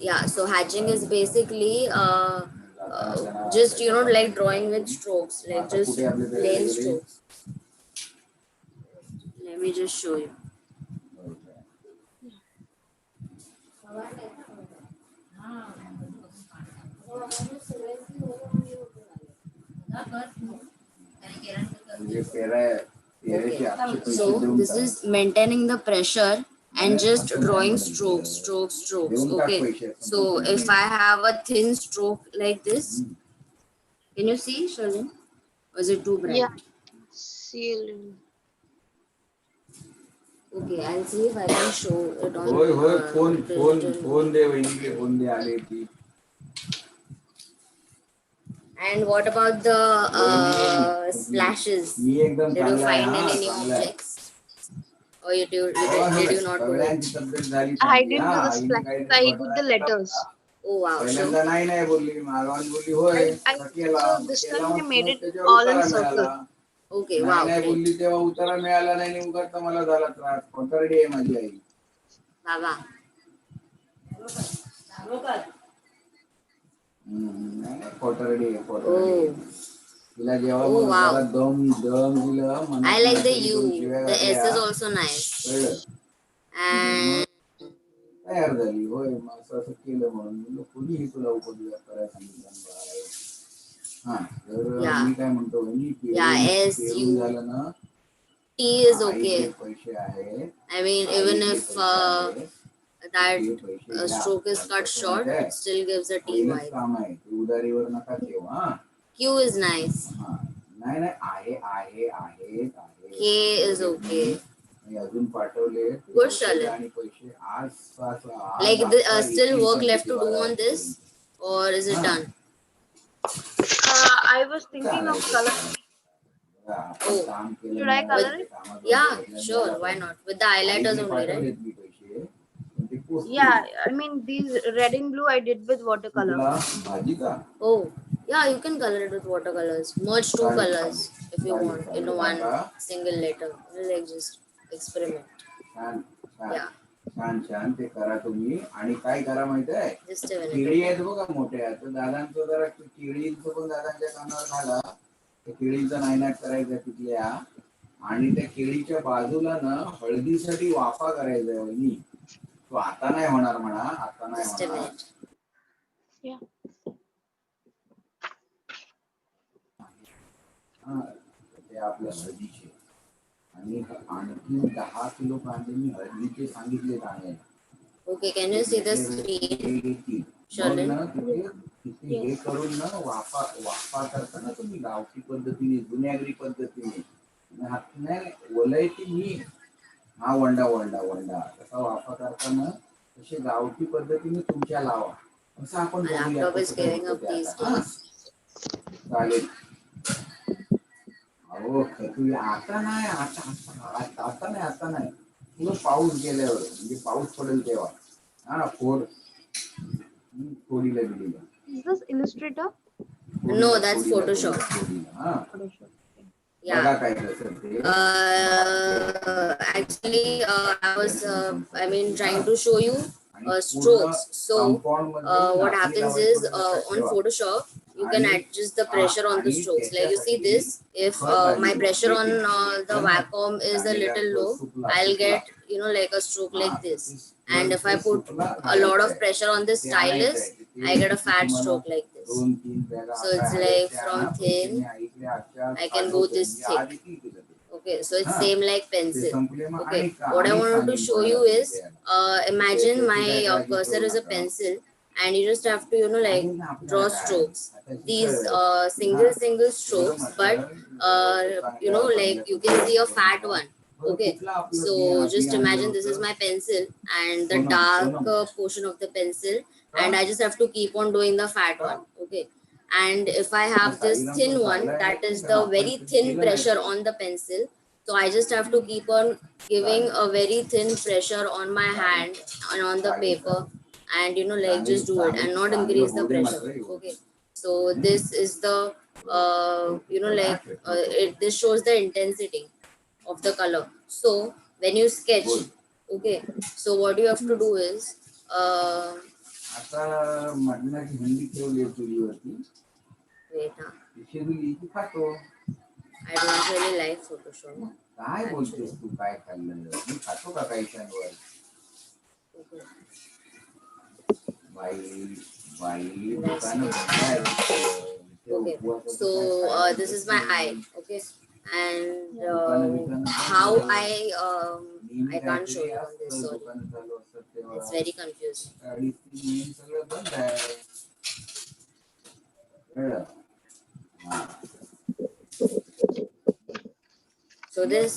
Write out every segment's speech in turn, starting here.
Yeah, so hatching is basically just like drawing with strokes, like just plain strokes. Let me just show you. Okay. So this is maintaining the pressure and just drawing strokes. Okay. So if I have a thin stroke like this, can you see, Shalin? Or is it too bright? Yeah. See. Okay, I'll see if I can show it on phone de वहिनीकडे phone de आले ती. And what about the splashes? Did you find any new objects? Or did you not do it? I didn't do the splashes. I did the letters. Oh wow, sure. नाही बोलली मागवान बोलली होय So this time I made it all in circle. Okay, wow. नाही बोलली तेव्हा उतारा मिळाला नाही उगाच मला झाला त्रास कोणतरी आहे माझी आई बाबा. कोटरडी Oh. तिला जेव्हा Oh, wow. मला दम दिलं I like the U. The S is also nice. And तयार झाली होय असं असं केलं म्हणून कोणीही तुला उपयोगात करायला सांगितलं हा तर मी काय म्हणतो S U झालं ना T is okay. पैसे आहे I mean, even if that stroke is cut short, it still gives a T vibe. काम आहे उदारीवर नका ठेवा Q is nice. नाही नाही आहे K is okay. अजून पाठवले Good, Shalin. आणि पैसे आज Like still work left to do on this, or is it done? I was thinking of color. Oh, should I color it? Yeah, sure. Why not? With the highlighters only, right? Yeah, I mean these red and blue I did with watercolor. Oh, yeah, you can color it with watercolors. Merge two colors if you want in one single letter. Like just experiment. Yeah. छान ते करा तुम्ही आणि काय करा माहिती आहे Just a minute. केळी आहेत बघा मोठ्या तर दादांचं जरा केळीचं पण दादांच्या कानावर घाला त्या केळीचं नायनाट करायचं तिथल्या आणि त्या केळीच्या बाजूला ना हळदीसाठी वाफा करायचा वहिनी तो आता नाही होणार म्हणा आता नाही होणार ते आपल्या हळदीचे आणि आणखी 10 किलो कांदे मी हळदीचे सांगितले आहे. Okay, can you see the screen? Shalin. हे करून ना वाफा करताना तुम्ही गावठी पद्धतीने जुन्यागरी पद्धतीने हातने ओलायची मी हा वंडा तसा वाफा करताना तसे गावठी पद्धतीने तुमच्या लावा असं आपण चालेल. अहो तुम्ही आता नाही तुला पाऊस गेल्यावर म्हणजे पाऊस पडेल तेव्हा हा फोडीला दिलेला. Is this Illustrator? No, that's Photoshop. Yeah. Actually, I was trying to show you strokes. So what happens is on Photoshop you can adjust the pressure on the strokes. Like you see this, if my pressure on the vacuum is a little low, I'll get like a stroke like this. And if I put a lot of pressure on the stylus, I get a fat stroke like this. So it's like from thin, I can go this thick. Okay, so it's same like pencil. Okay, what I wanted to show you is, imagine my cursor is a pencil, and you just have to like draw strokes. These single strokes, but like you can see a fat one. Okay, so just imagine this is my pencil and the dark portion of the pencil, and I just have to keep on doing the fat one. Okay, and if I have this thin one, that is the very thin pressure on the pencil, so I just have to keep on giving a very thin pressure on my hand and on the paper, and like just do it and not increase the pressure. Okay, so this is the this shows the intensity of the color. So when you sketch, okay, so what you have to do is आता मटणाची हंडी ठेवली चुलीवरती Wait, huh? शिजली की खातो. I don't really like Photoshop. काय बोलतेस तू? काय खाल्लं मी खातो का काही क्षणवर? Okay. बाई बाई Let's दुकानं see. बंद आहेत. Okay, so this is my eye. Okay, and दुकानं बिकानं how बंद. I नेहमी can't show काहीतरी you on this. असतं Sorry, दुकानं चालू असतात तेव्हा. it's very confusing. गाडी नेहमी सगळं बंद आहे. कळलं? हा. So this,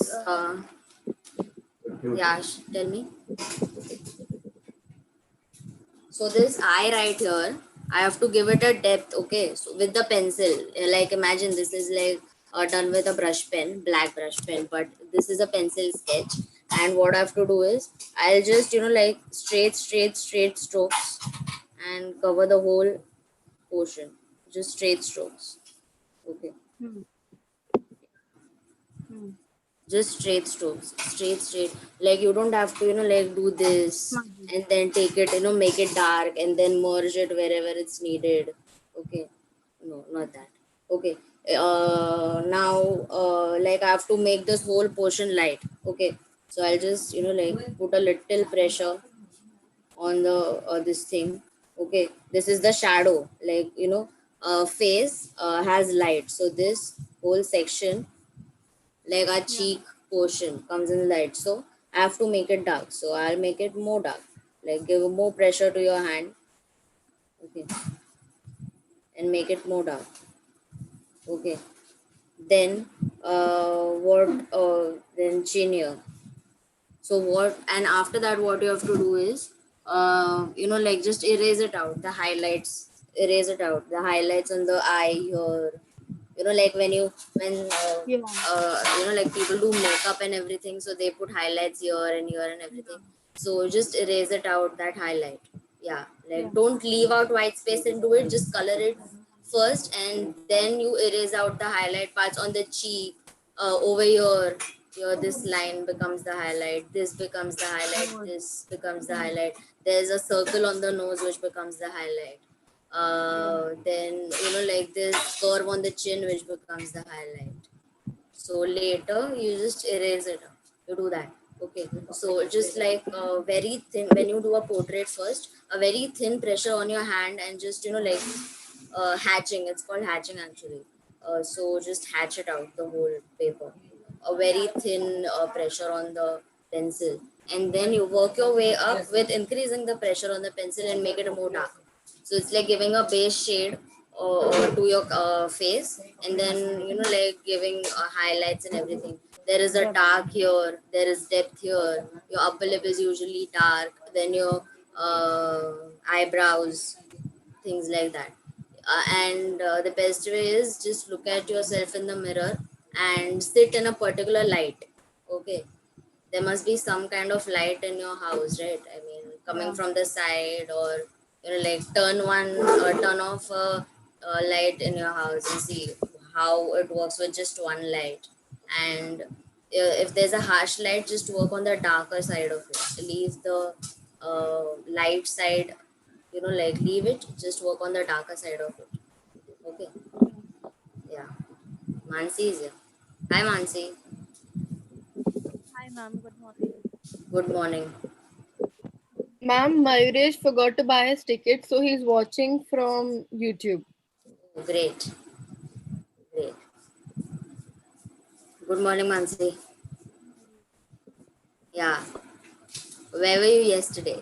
yeah, tell me. So this eye right here, I have to give it a depth, okay? So with the pencil, like imagine this is like done with a brush pen, black brush pen, but this is a pencil sketch. And what I have to do is, I'll just, like straight strokes and cover the whole portion. Just straight strokes, okay? Hmm. Hmm. Just straight. Like you don't have to, like do this Smudgy. and then take it, make it dark and then merge it wherever it's needed. Okay, no, not that. Okay, now like I have to make this whole portion light. Okay, so I'll just, like put a little pressure on the this thing. Okay, this is the shadow, like, face has light, so this whole section, like our Yeah. cheek portion, comes in light, so I have to make it dark, so I'll make it more dark, like give more pressure to your hand. Okay, and make it more dark. Okay, then what then chin here. So what, and after that what you have to do is, like just erase it out, the highlights, erase it out, the highlights on the eye here. Like Yeah. like people do makeup and everything, so they put highlights here and everything. Yeah. So just erase it out, that highlight. Yeah, Yeah. like don't leave out white space into it, just color it first and then you erase out the highlight parts on the cheek, over here this line becomes the highlight, this becomes the highlight, Nose. this becomes the Hmm. highlight, there's a circle on the nose which becomes the highlight, Yeah. then like this curve on the chin which becomes the highlight. So later you just erase it out. You do that. Okay, so just like very thin, when you do a portrait first, a very thin pressure on your hand and just, like hatching, it's called hatching actually. So just hatch it out, the whole paper, a very thin pressure on the pencil, and then you work your way up with increasing the pressure on the pencil and make it more dark. So it's like giving a base shade to your face, and then like giving highlights and everything. There is a dark here, there is depth here, your upper lip is usually dark, then your eyebrows, things like that. And the best way is just look at yourself in the mirror and sit in a particular light. Okay, there must be some kind of light in your house, right? I mean, coming Yeah. from the side, or like turn off a light in your house and see how it works with just one light. And if there's a harsh light, just work on the darker side of it, leave the light side, like leave it, just work on the darker side of it. Okay, yeah. Mansi is here. Hi Mansi, Hi, ma'am. Good morning. good morning. Ma'am, Mayuresh forgot to buy his ticket, so he's watching from YouTube. Great, great. Good morning, Mansi. Yeah. Where were you yesterday?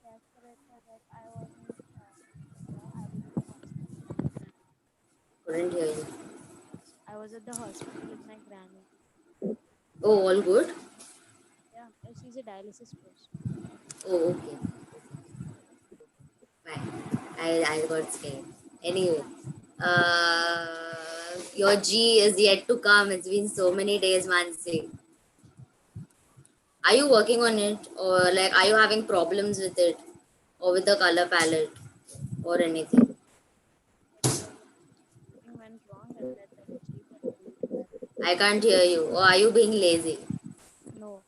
Yesterday, sir, like I wasn't here. I was at the hospital. Couldn't hear you. I was at the hospital with my granny. Oh, all good? Yeah, she's a dialysis patient. Oh, okay. Fine. I got scared. Anyway, your G is yet to come. It's been so many days, Mansi. Are you working on it? Or like, are you having problems with it? Or with the color palette? Or anything? Something went wrong. I said that cheap and do it. I can't hear you. Or are you being lazy? No,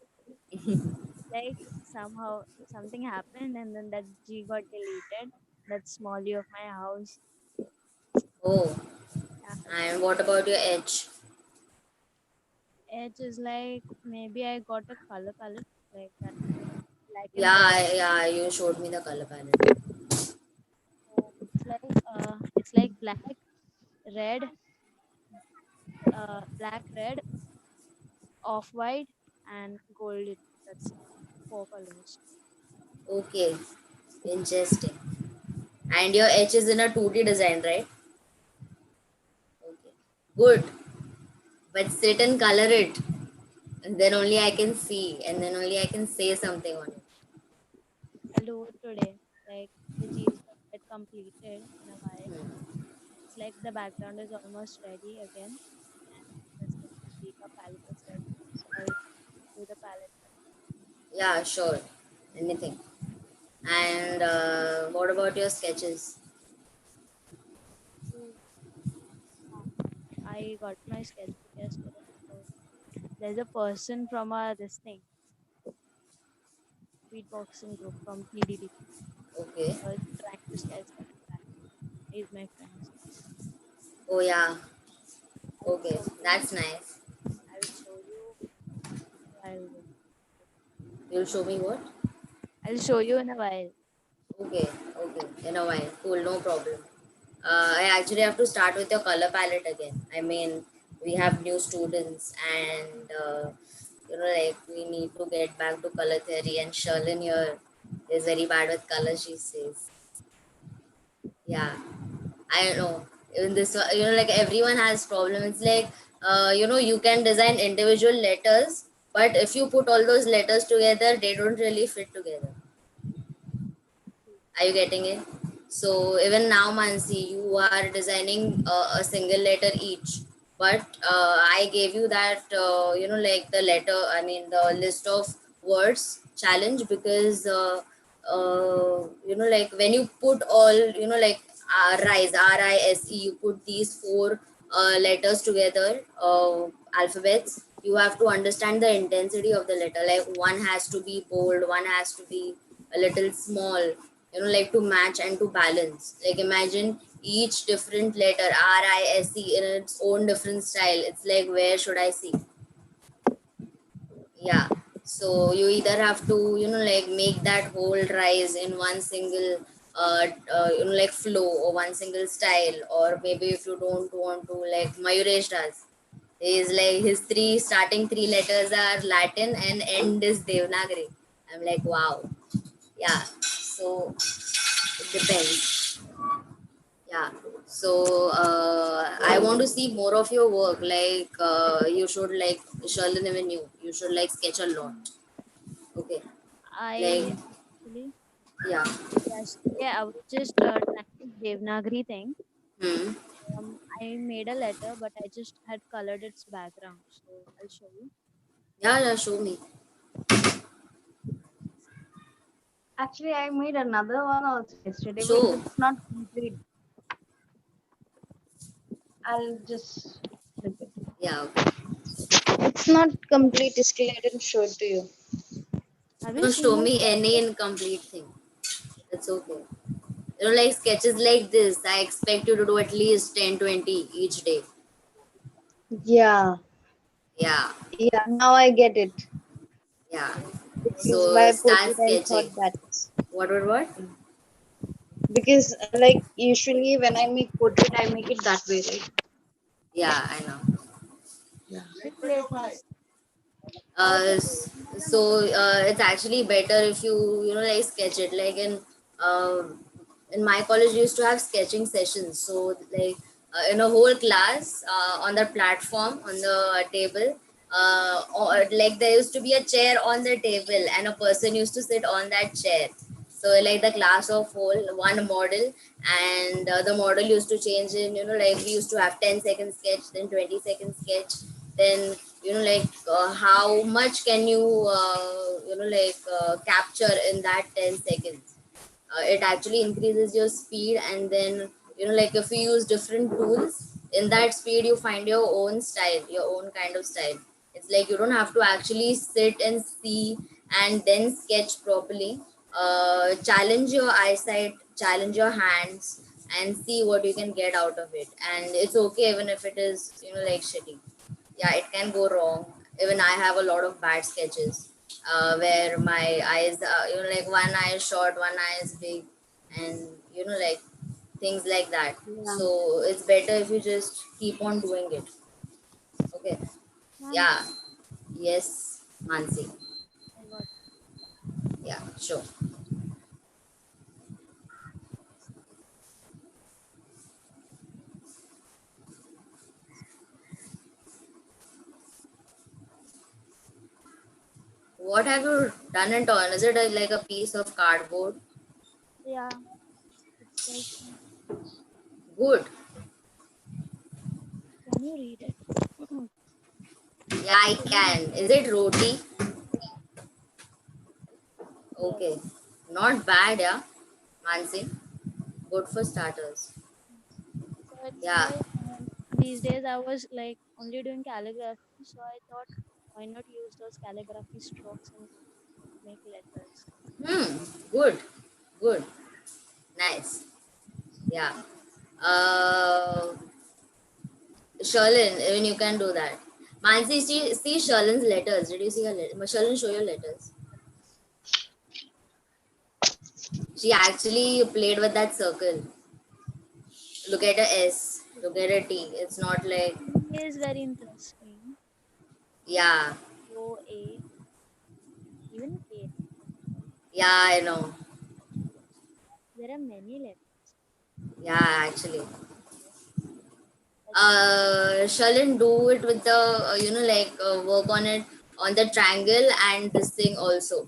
like somehow something happened and then that G got deleted. That small U of my house. Oh, Yeah. and what about your edge? Edge is like maybe I got a color palette like that, black and Yeah, red. yeah, you showed me the color palette. So it's like red, black, red, off white, and golden. That's it. Four colors. Okay, interesting. And your edge is in a 2D design, right? Okay, good. But sit and color it, and then only I can see, and then only I can say something on it. I'll do it today. Like the G is gonna get completed in a while. Hmm. It's like the background is almost ready again, and just like the Giga palette is ready. So I'll do the palette. Yeah, sure. Anything. And what about your sketches? So, I got my sketchbook yesterday. So there's a person from this thing, beatboxing group from TDD. Okay. I was trying to sketch that guy. He's my friend. So Oh, yeah. I'll Okay, show you. that's nice. I'll show you. I'll, You'll show me what? I'll show you in a while. Okay, okay. In a while. Cool, no problem. I actually have to start with your color palette again. I mean, we have new students, and like we need to get back to color theory. And Sherlyn here is very bad with color, she says. Yeah, I don't know. In this, like everyone has problem. It's like, you can design individual letters, but if you put all those letters together, they don't really fit together. Are you getting it? So even now, Mansi, you are designing a single letter each. But I gave you that, like the letter, I mean, the list of words challenge because, like when you put all, like RISE, RISE, you put these four letters together, alphabets, you have to understand the intensity of the letter. Like one has to be bold, one has to be a little small, like to match and to balance. Like imagine each different letter RISE in its own different style. It's like, where should I see? Yeah. So you either have to, like make that whole rise in one single, like flow or one single style, or maybe if you don't want to, like Mayuresh does. He's like his three starting three letters are Latin and end is Devanagari. I'm like, wow. Yeah. So it depends. Yeah. So I want to see more of your work. Like you should like Sherlyn Avenue. You should like sketch a lot. Okay. Like I actually yeah. yesterday I was just trying this Devanagari thing. Hmm. I made a letter, but I just had colored its background. So I'll show you. Yeah. Yeah. Show me. Actually, I made another one also yesterday, but Show. it's not complete. I'll just flip it. Yeah. Okay. It's not complete. Still, I didn't show it to you. Have you No, show seen it? me any incomplete thing. That's okay. Like sketches like this, I expect you to do at least 10-20 each day. Yeah, Yeah. yeah. Now I get it. Yeah. Because So by start portrait, I sketching. thought that. What? Because like usually when I make portrait, I make it that way, right? Yeah, I know. Which place? It's actually better if you like sketch it. Like uh, in my college we used to have sketching sessions. So like in a whole class on the platform on the table, or like there used to be a chair on the table and a person used to sit on that chair. So like the class of whole one model, and the model used to change in, like we used to have 10-second sketch, then 20-second sketch, then like how much can you capture in that 10 seconds. It actually increases your speed, and then like if you use different tools in that speed, you find your own style, your own kind of style. It's like you don't have to actually sit and see and then sketch properly. Challenge your eyesight, challenge your hands, and see what you can get out of it. And it's okay even if it is, like shitty. Yeah, it can go wrong. Even I have a lot of bad sketches where my eyes, like one eye is short, one eye is big, and like things like that. Yeah. So it's better if you just keep on doing it. Okay. Ma'am, Yeah. Yes, Mansi. I got Yeah, sure. What have you done it on? Is it like a piece of cardboard? yeah, it's like, Good. can you read it? Yeah, I Can you? can. Is it roti? Yes. Okay. Not bad, yeah, Mansi. Good for starters. So it's Yeah. like these days I was like only doing calligraphy, so I thought why not use those calligraphy strokes and make letters. Hmm. Good. Good. Nice. Yeah. Uh, Sherlin, even you can do that. Mansi, see Sherlin's letters. Did you see her letters? Sherlin, show your letters. She actually played with that circle. Look at a S. Look at a T. It's not like, It is very interesting. yeah. O A, even K. Yeah, I know. There are many letters. Yeah, actually. But Shalin, do it with the, like work on it on the triangle and this thing also.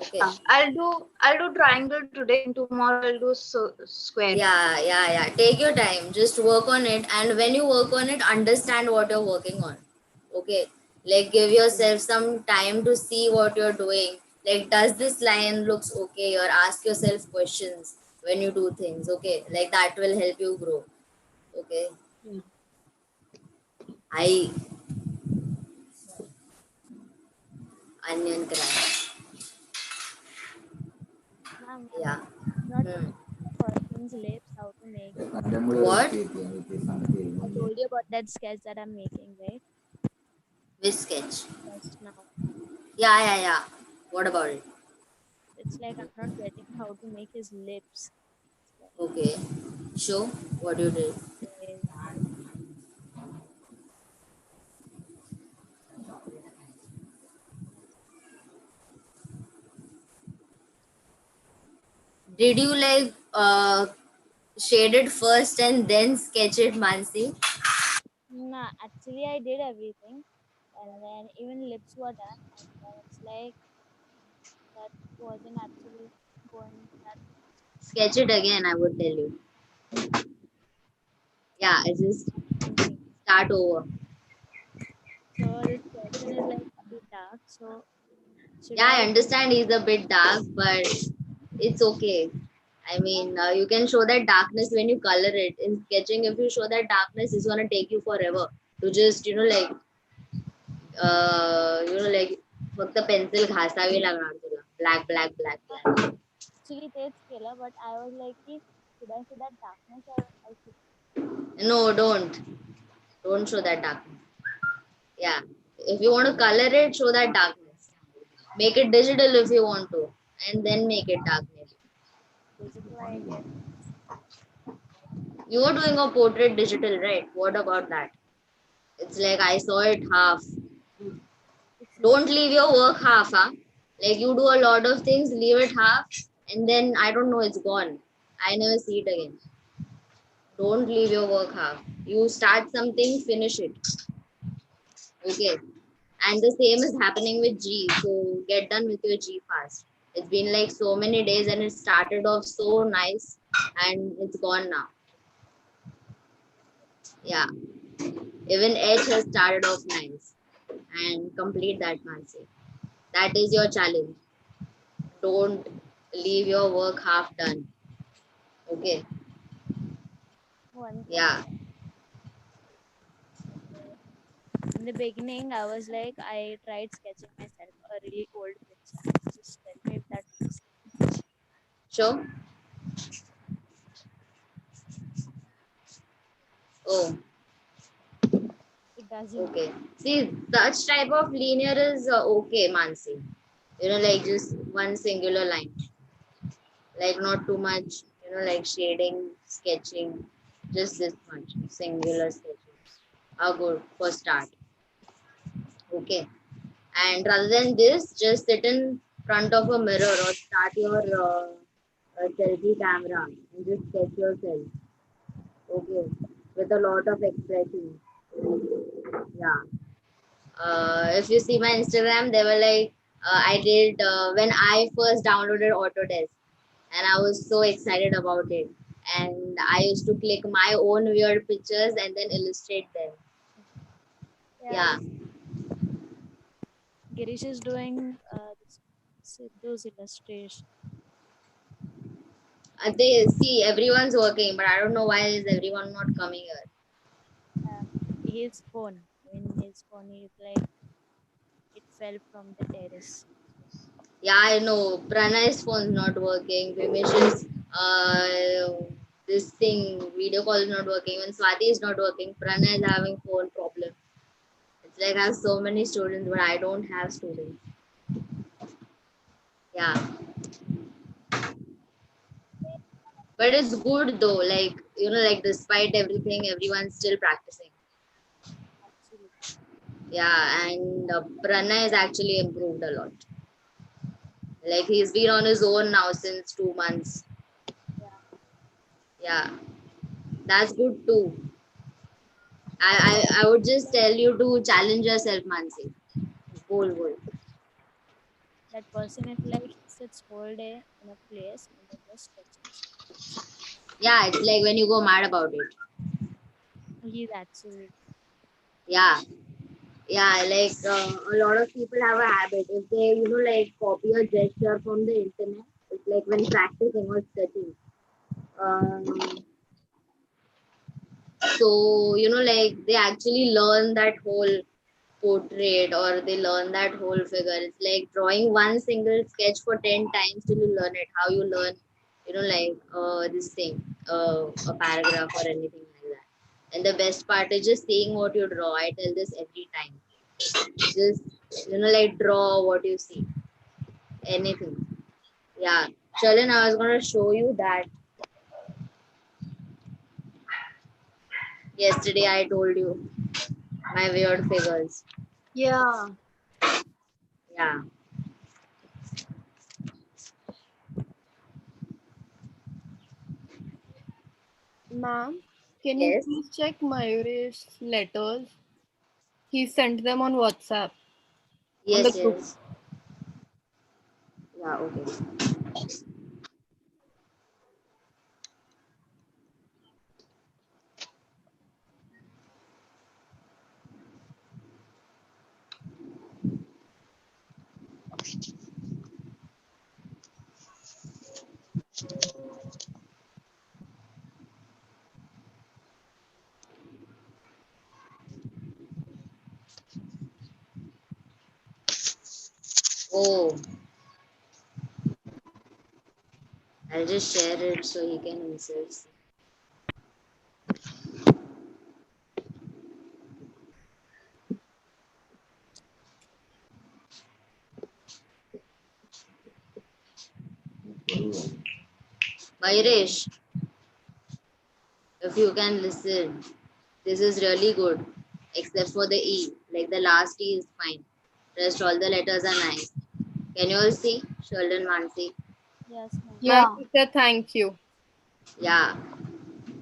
Okay. I'll do triangle today and tomorrow I'll do square. Yeah, yeah, yeah. Take your time. Just work on it. And when you work on it, understand what you're working on. Okay. Like give yourself some time to see what you're doing. Like, does this line looks okay? Or ask yourself questions when you do things. Okay. Like that will help you grow. Okay. Yeah. I onion cry. ma'am, Yeah. I'm not Hmm. a person's lips how to make. त्या कांद्यामुळे What? रस्ते येते आणि ते सांगते I म्हणजे told you about that sketch that I'm making, right? Which sketch? Just now. Yeah, yeah, yeah. What about it? It's like I'm not getting how to make his lips. Okay. Show what you did. Like, Did you like shade it first and then sketch it, Mansi? nah, actually I did everything, and then even lips were done, and then it's like that wasn't actually going that Sketch it again, I would tell you. Yeah, I just thinking. start over. So this person is like a bit dark. So should Yeah, I I? understand he's a bit dark, but it's okay. I mean, you can show that darkness when you color it. In sketching, if you show that darkness, it's gonna take you forever to just, like फक्त pencil घासावी लागणार तुला black black black black Actually तेच केलं, but I was like, की, should I show that darkness or I should? No, don't show that darkness. Yeah, if you want to color it, show that darkness. Make it digital if you want to, and then make it dark maybe. Digital, I guess. You were doing a portrait digital, right? What about that? It's like I saw it half. It's Don't like leave your work half, huh? Like you do a lot of things, leave it half, and then I don't know, it's gone. I never see it again. Don't leave your work half. You start something, finish it. Okay. And the same is happening with G. So get done with your G fast. It's been like so many days and it started off so nice and it's gone now. Yeah. Even H has started off nice. And complete that, Mansi. That is your challenge. Don't leave your work half done. Okay. one thing. Yeah. In the beginning, I was like, I tried sketching myself a really old picture. Sure. Oh, It doesn't. okay. See, such type of linear is okay, Mansi. Like just one singular line. Like not too much, like shading, sketching. Just this much. Singular sketching. Are good for start. Okay. And rather than this, just sit in front of a mirror or start your selfie camera and just sketch yourself. Okay. With a lot of expression. Yeah. If you see my Instagram, they were like, I did when I first downloaded Autodesk, and I was so excited about it. And I used to click my own weird pictures and then illustrate them. Yeah, Yeah, Girish is doing those illustrations. they see everyone's working, but I don't know why is everyone not coming here. His phone. In his phone, he's like it fell from the terrace. Yeah, I know. Pranay's phone's not working. Vimesh's this thing video call is not working. When Swati is not working, Pranay is having phone problem. It's like I have so many students, but I don't have students. Yeah, but it's good though. Like like despite everything, everyone's still practicing. Actually, Yeah, and Pranay has actually improved a lot. Like he's been on his own now since 2 months. yeah, Yeah, that's good too. I would just tell you to challenge yourself, Mansi. Goal. that person is like he sits whole day in a place and then just sketches. Yeah, it's like when you go mad about it. He's actually Yeah, yeah. Like a lot of people have a habit. If they like copy a gesture from the internet, it's like when practicing or studying. Um, so like they actually learn that whole portrait or they learn that whole figure. It's like drawing one single sketch for 10 times till you learn it. How you learn, like this thing, a paragraph or anything like that. And the best part is just seeing what you draw. I tell this every time. Just like draw what you see. Anything. Yeah. Shalin, I was gonna show you that yesterday I told you my weird figures. Yeah. Yeah. Ma'am, can you Yes. please check Mayuresh's letters? He sent them on WhatsApp on the Yes, group. yes. Yeah, okay. Oh, I'll just share it so he can insert. Mayuresh, if you can listen, this is really good. Except for the E. Like the last E is fine. Rest all the letters are nice. Can you all see? Sheldon Mansi. yes, ma'am. Ma'am, Yeah. he said thank you. Yeah.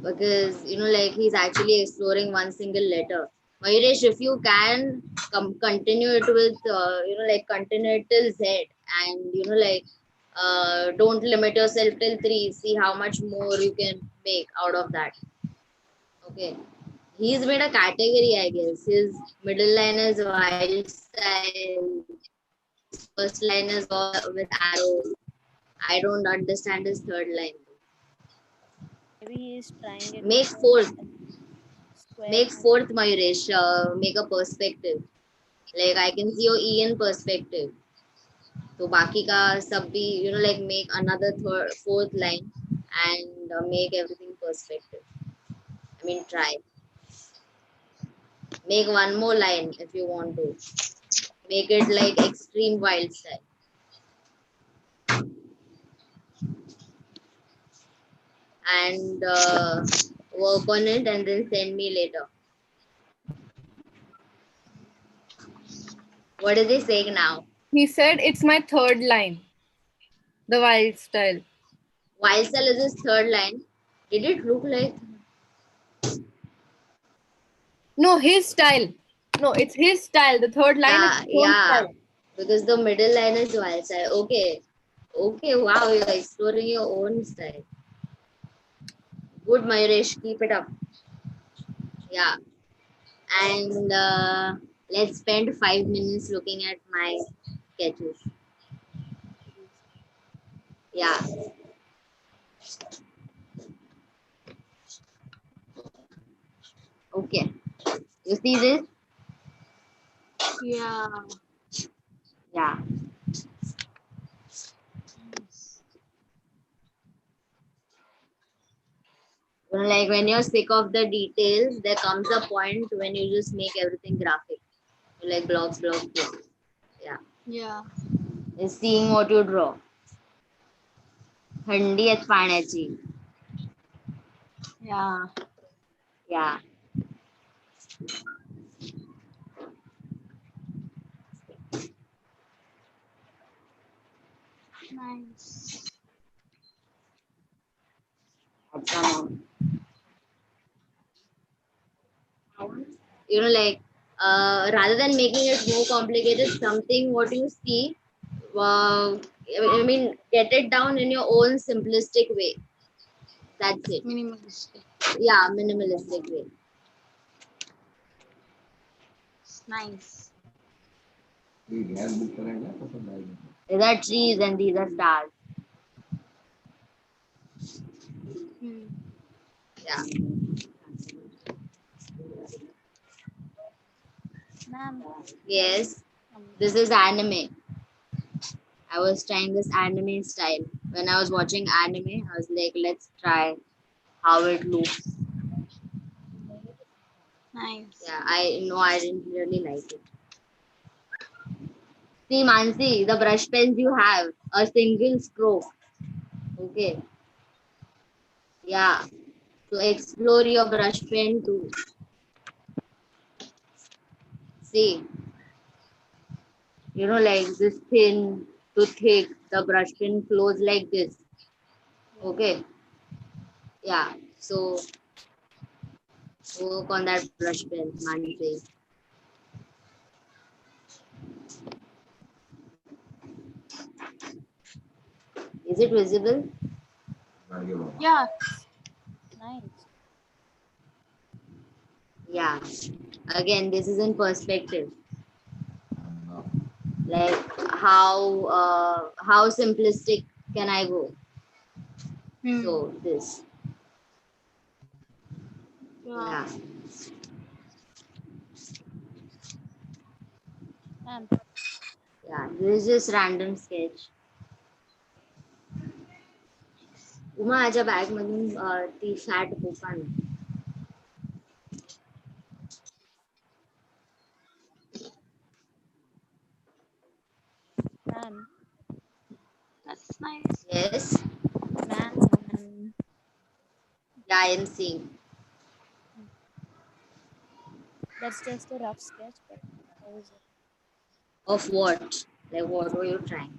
Because like he's actually exploring one single letter. Mayuresh, if you can continue it with like continue it till Z and like don't limit yourself till 3. See how much more you can make out of that. Okay. He's made a category, I guess. His middle line is wild style. His first line is all with arrows. I don't understand his third line. Maybe he is trying it Make with fourth. a square Make thing. fourth, Mayuresh. Make a perspective. Like I can see your E in perspective. तो बाकी का सब भी like make another third fourth line and make everything perspective. I mean, try make one more line if you want to make it like extreme wild style. And work on it and then send me later. What is he saying now? He said it's my third line. The wild style. Wild style is his third line. Did it look like? No, his style. No, it's his style. The third line is Yeah, his own yeah. style. Because the middle line is wild style. Okay. Okay, wow, you're exploring your own style. Good, Mayuresh. Keep it up. Yeah. And let's spend 5 minutes looking at my sketches. Yeah. Okay. You see this? Yeah. Yeah. Like when you're sick of the details, there comes a point when you just make everything graphic. Like blocks, blocks, blocks. Yeah. Yeah. It's seeing what you draw. थंडी आहेत पाण्याची. Yeah. Yeah. Nice. Acha mom. Like rather than making it more complicated, something what you see, I mean, get it down in your own simplistic way. That's it. Minimalistic. Yeah, minimalistic way. It's nice. These These are trees and these are stars. Hmm. Yeah. Ma'am, Yes. This is anime. I was trying this anime style. When I was watching anime, I was like, let's try how it looks. Nice. Yeah, I know I didn't really like it. See, Mansi, the brush pens you have, a single stroke. Okay. Yeah. So explore your brush pen too. See, like this thin to thick, the brush pen flows like this. Okay. Yeah. So work on that brush pen, Mansi. Is it visible? Yeah. nice. Yeah. Again, this is in perspective. Like how simplistic can I go? Hmm. So this. Yeah. Yeah. Ma'am, Yeah. This is just random sketch. Uma माझ्या bag मधून ती fat पोका ना. ma'am, That's nice. Yes. ma'am. Yeah, I am seeing. That's just a rough sketch, but how is it? Of what? Like what were you trying?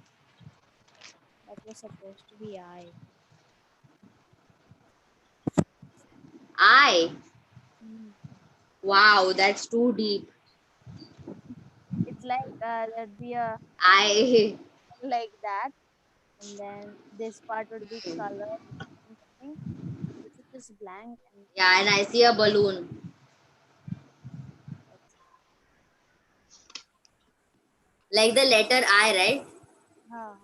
That was supposed to be I. I. Hmm. Wow, that's too deep. It's like there'd be a I. like that, and then this part would be colored and something. This is just blank, and Yeah, and I see a balloon. that's Like the letter I, right? ah,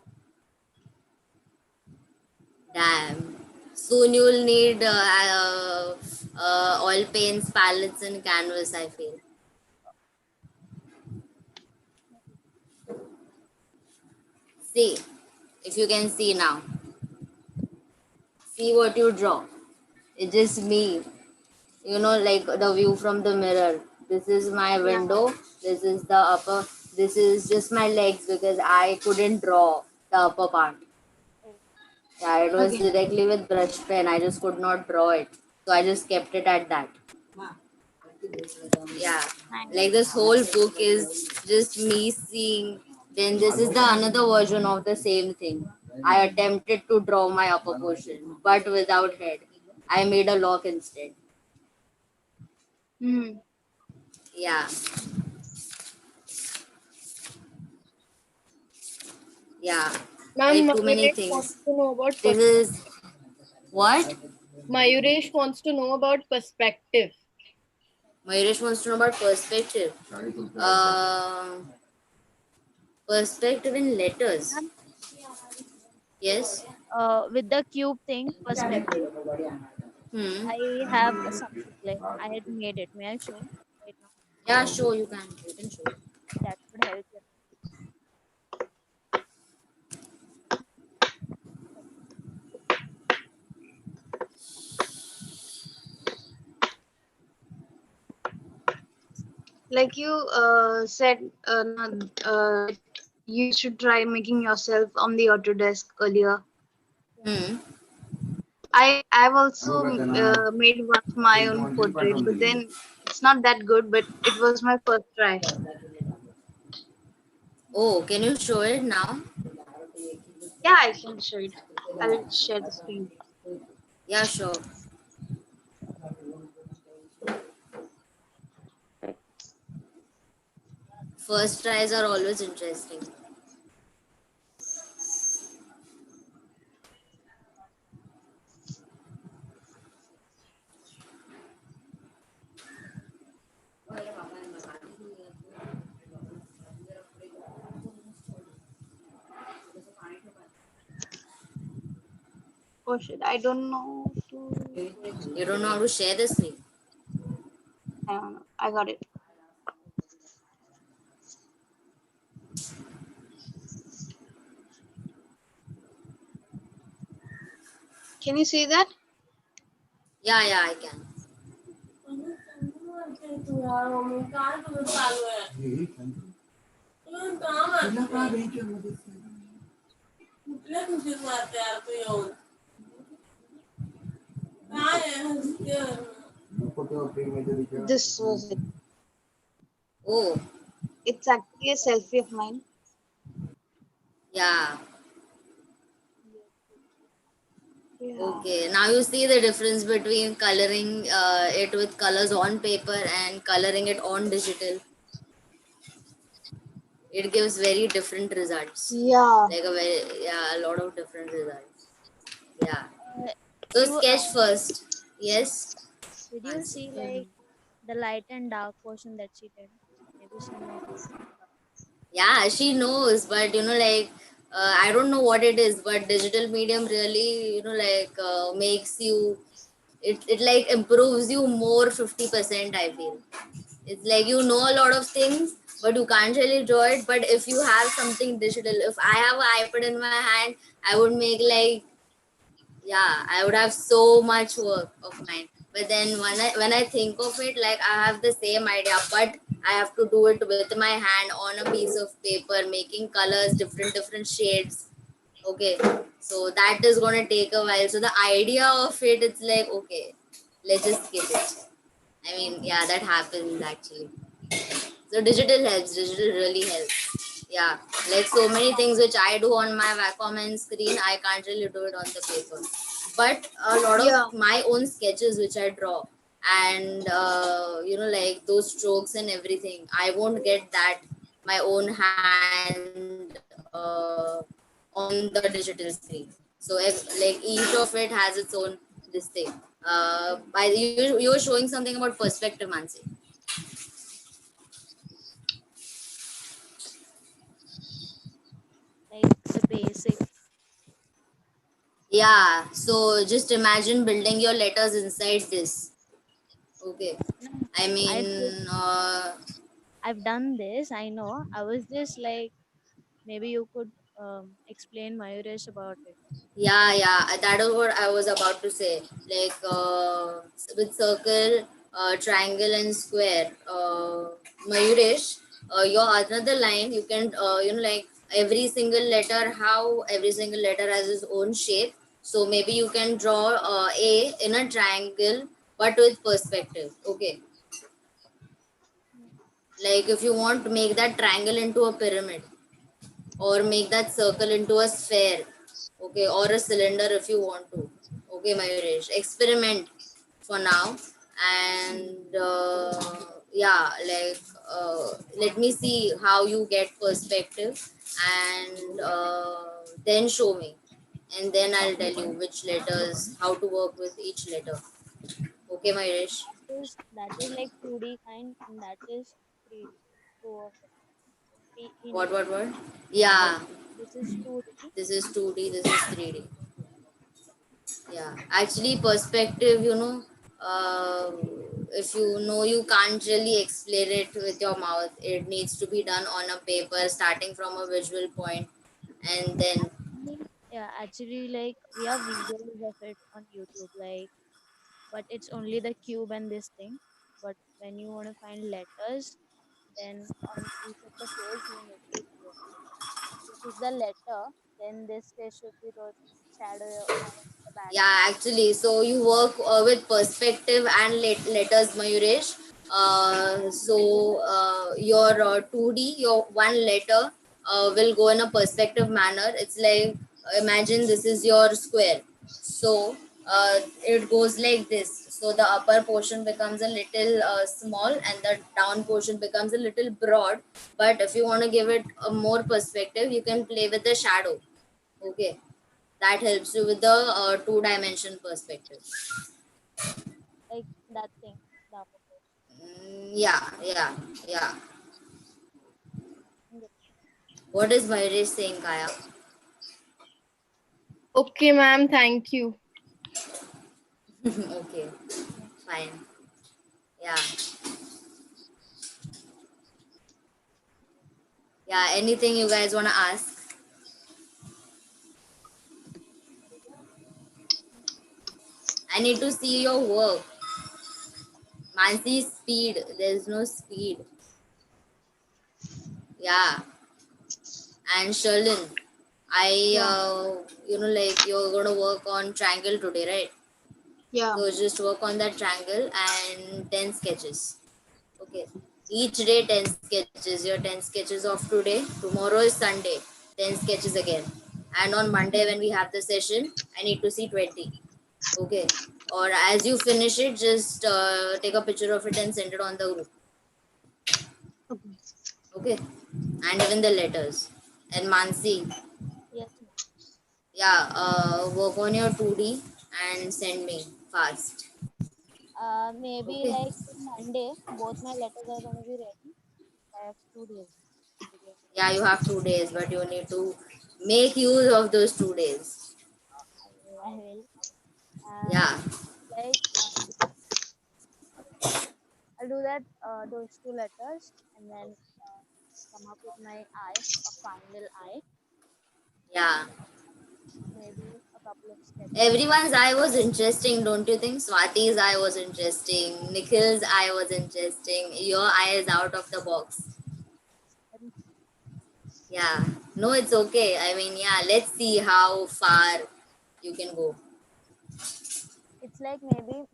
Damn. Soon you'll need oil paints, palettes, and canvas, I feel. See, if you can see now, see what you draw. It's just me, like the view from the mirror. This is my Yeah. window. This is the upper. This is just my legs because I couldn't draw the upper part. Oh, Yeah, it was Okay. directly with brush pen. I just could not draw it. So I just kept it at that. Yeah. nice. Like this whole book is just me seeing. Then this is the another version of the same thing. I attempted to draw my upper portion, but without head. I made a lock instead. Hmm. Yeah. Yeah. Ma'am, Like too many Mayuresh wants things. to know about This is what? Mayuresh wants to know about perspective. Mayuresh wants to know about perspective. Perspective in letters. Ma'am, Yes. with the cube thing, perspective, Hmm. I have something like I had made it. May I show right now? Yeah, sure, you can. You can show. That would help you. Like you said, that you should try making yourself on the Autodesk earlier. Hmm. I've also made one of my own portrait, but then it's not that good. But it was my first try. Oh, can you show it now? Yeah, I can show it. I'll share the screen. Yeah, sure. First tries are always interesting. Oh shit! I don't know to. You don't know how to share the screen. I don't know. I got it. Can you see that? Yeah, I can. This was it. Oh, It's actually a selfie of mine. yeah. Yeah. Okay. Now you see the difference between coloring it with colors on paper and coloring it on digital. It gives very different results. Yeah. Like a lot of different results. Yeah. Uh, So you sketch first. Yes. did you Answer. see like the light and dark portion that she did? Maybe she knows. Yeah, she knows, but I don't know what it is, but digital medium really, makes you, it like improves you more 50%, I feel. It's like you know a lot of things, but you can't really draw it. But if you have something digital, if I have an iPad in my hand, I would make like, yeah, I would have so much work of mine. But then when I think of it, like I have the same idea, but I have to do it with my hand on a piece of paper, making colors, different shades. Okay, so that is gonna take a while. So the idea of it, it's like, okay, let's just skip it. I mean, yeah, that happens actually. So digital helps. Digital really helps. Yeah, like so many things which I do on my Wacom and screen, I can't really do it on the paper. But a lot of Yeah. my own sketches which I draw, and like those strokes and everything, I won't get that my own hand on the digital screen. So if like each of it has its own this thing. You were showing something about perspective, Mansi. Like the basic. Yeah, so just imagine building your letters inside this. Okay. No, I I did. mean, I've done this. I know. I was just like, maybe you could explain Mayuresh about it. Yeah, that is what I was about to say. Like with circle, triangle, and square. Mayuresh, your another line, you can, like every single letter, how every single letter has its own shape. So maybe you can draw A in a triangle, but with perspective. Okay. Like if you want to make that triangle into a pyramid, or make that circle into a sphere, okay, or a cylinder if you want to. Okay, Mayuresh, experiment for now. And yeah, like let me see how you get perspective, and then show me, and then I'll tell you which letters, how to work with each letter. Okay, Mayuresh. That is like 2D kind, and that is 3D. Two of them. He What, needs what, what? Yeah, this is 2D. this is 2D, this is 3D. Yeah, actually, perspective, if you know, you can't really explain it with your mouth. It needs to be done on a paper, starting from a visual point, and then, Yeah, actually, like we have videos of it on YouTube, like, but it's only the cube and this thing. But when you want to find letters, then on each of the face you need to draw. This is the letter, then this face should be the shadow on the yeah, background. actually, so you work with perspective and letters, Mayuresh. Your 2D, your one letter will go in a perspective manner. It's like, imagine this is your square. So it goes like this. So the upper portion becomes a little small, and the down portion becomes a little broad. But if you want to give it a more perspective, you can play with the shadow. Okay, that helps you with the two-dimension perspective. Like that thing, the upper Yeah, yeah, yeah. portion. What is Mayuresh saying, Kaya? Okay, ma'am. Thank you. Okay, fine. Yeah, yeah. Anything you guys wanna ask? I need to see your work. Mansi, speed. There's no speed. Yeah, and Sherlin, Yeah. like you're gonna work on triangle today, right? Yeah. So just work on that triangle and 10 sketches. Okay. Each day 10 sketches. Your 10 sketches of today. Tomorrow is Sunday. 10 sketches again. And on Monday when we have the session, I need to see 20. Okay. Or as you finish it, just take a picture of it and send it on the group. Okay. Okay. And even the letters. And Mansi, Yes, ma'am. yeah, work on your 2D and send me fast. Maybe Okay. like Monday, both my letters are gonna be ready. I have 2 days because Yeah, you have 2 days, but you need to make use of those 2 days. I will. And Yeah. like I'll do that those two letters and then come up with my eye, a final eye, Yeah. maybe a couple of sketches. Everyone's eye was interesting, don't you think? Swati's eye was interesting. Nikhil's eye was interesting. Your eye is out of the box. And Yeah. No, it's okay. I mean, yeah, let's see how far you can go. it's like maybe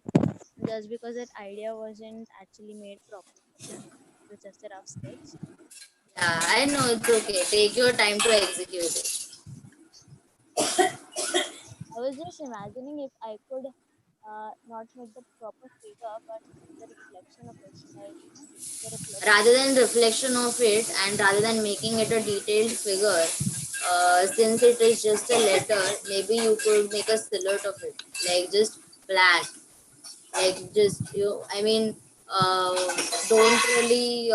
just because that idea wasn't actually made properly, it was just a rough sketch. Yeah, I know it's okay. Take your time to execute it. I was just imagining if I could not make the proper figure, but the reflection of it, like the reflection. Rather than reflection of it, and rather than making it a detailed figure, since it is just a letter, maybe you could make a silhouette of it, like just black, like just you. I mean, don't really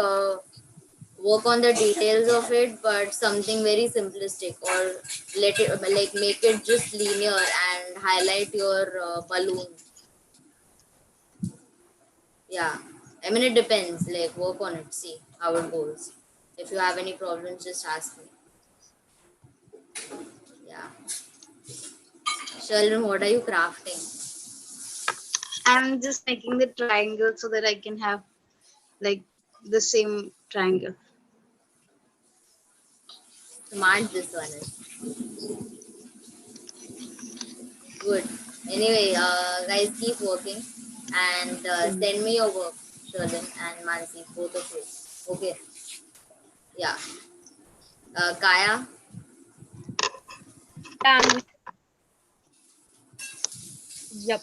work on the details of it, but something very simplistic, or let it like make it just linear and highlight your balloon. Yeah, I mean it depends. Like work on it, see how it goes. If you have any problems, just ask me. Yeah. Shalvin, what are you crafting? I'm just making the triangle so that I can have like the same triangle. Smart this one is. Good. Anyway, guys, keep working and send me your work, Shalvin and Mansi, both of you. Okay. Yeah. Kaya, Done. Yep.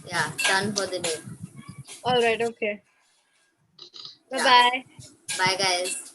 yeah, done for the day. All right. Okay. Bye Yeah. bye. Bye, guys.